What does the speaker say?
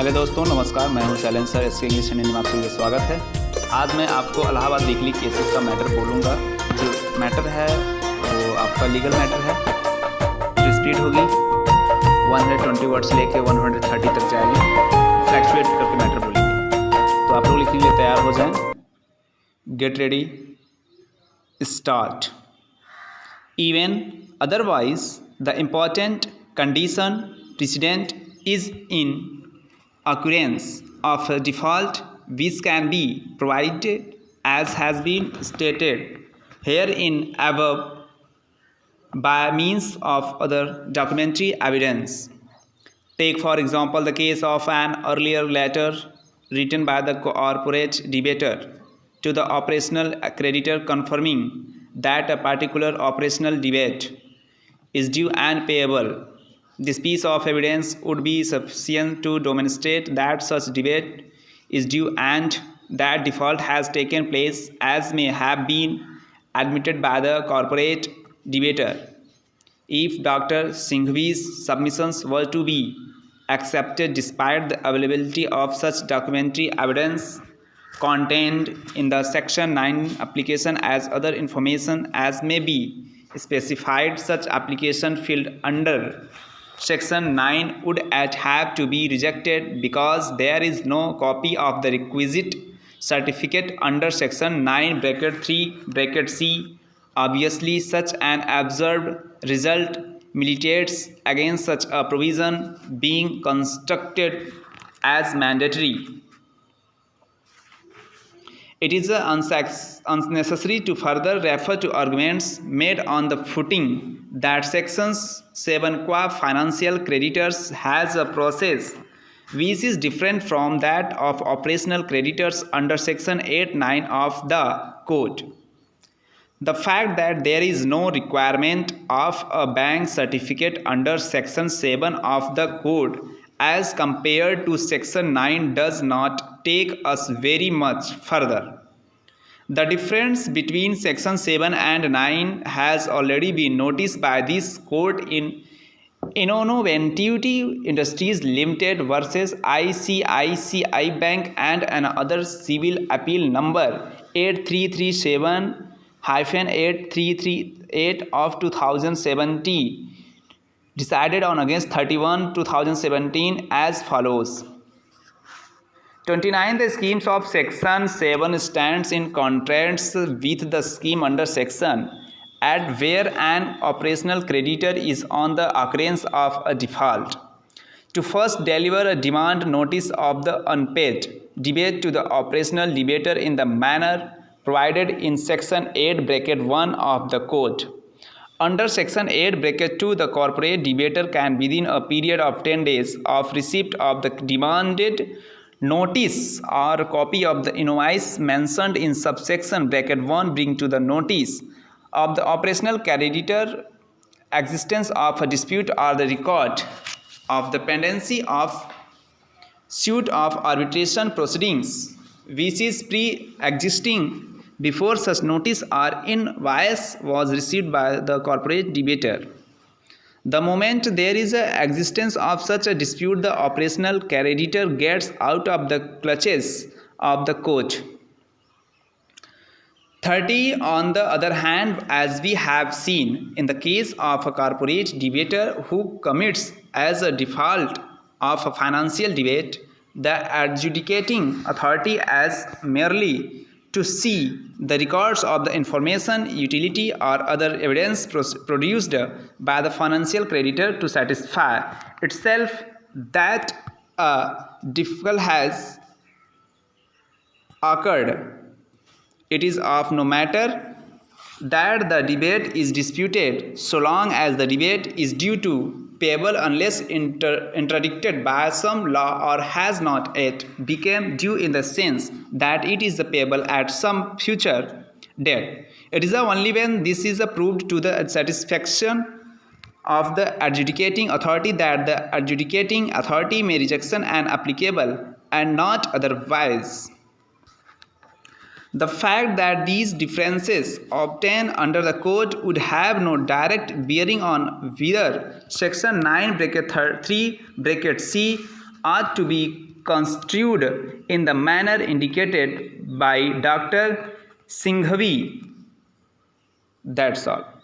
Hello दोस्तों, नमस्कार। मैं हूं Shailendra sir, SK English channel में आप सभी का स्वागत है। आज मैं आपको इलाहाबाद वीकली केसेस का मैटर बोलूँगा। जो मैटर है वो आपका लीगल मैटर है। जो स्पीड होगी 120 वर्ड्स लेके 130 तक जाएगी। फ्लैक्चुएट करके मैटर बोलेंगे। तो आप लोग लिखने के लिए तैयार हो जाएं। Get ready, start. Even otherwise, the important condition precedent is in occurrence of a default which can be provided as has been stated herein above by means of other documentary evidence. Take for example the case of an earlier letter written by the corporate debater to the operational creditor confirming that a particular operational debate is due and payable. This piece of evidence would be sufficient to demonstrate that such debate is due and that default has taken place, as may have been admitted by the corporate debater. If Dr. Singhvi's submissions were to be accepted despite the availability of such documentary evidence contained in the Section 9 application as other information as may be specified, such application field under Section 9 would have to be rejected because there is no copy of the requisite certificate under Section 9(3)(c). Obviously, such an observed result militates against such a provision being constructed as mandatory. It is unnecessary to further refer to arguments made on the footing that Section 7 qua financial creditors has a process which is different from that of operational creditors under Section 8(9) of the Code. The fact that there is no requirement of a bank certificate under Section 7 of the Code as compared to Section 9 does not take us very much further. The difference between Section 7 and 9 has already been noticed by this court in Innovative Industries Limited versus ICICI Bank and another civil appeal number 8337-8338 of 2017, decided on August 31, 2017 as follows. 29. The schemes of Section 7 stands in contrast with the scheme under Section 8 where an operational creditor is on the occurrence of a default to first deliver a demand notice of the unpaid debate to the operational debater in the manner provided in Section 8(1) of the Code. Under Section 8(2), the corporate debater can, within a period of 10 days of receipt of the demanded notice or a copy of the invoice mentioned in subsection (1), bring to the notice of the operational creditor existence of a dispute or the record of the pendency of suit of arbitration proceedings which is pre-existing before such notice or invoice was received by the corporate debater. The moment there is an existence of such a dispute, the operational creditor gets out of the clutches of the court. 30. On the other hand, as we have seen in the case of a corporate debater who commits as a default of a financial debate, the adjudicating authority as merely to see the records of the information, utility or other evidence produced by the financial creditor to satisfy itself that a default has occurred. It is of no matter that the debate is disputed so long as the debate is due to payable unless interdicted by some law or has not yet become due in the sense that it is payable at some future date. It is only when this is proved to the satisfaction of the adjudicating authority that the adjudicating authority may reject an applicable and not otherwise. The fact that these differences obtained under the Code would have no direct bearing on whether Section 9(3)(c) ought to be construed in the manner indicated by Dr. Singhvi. That's all.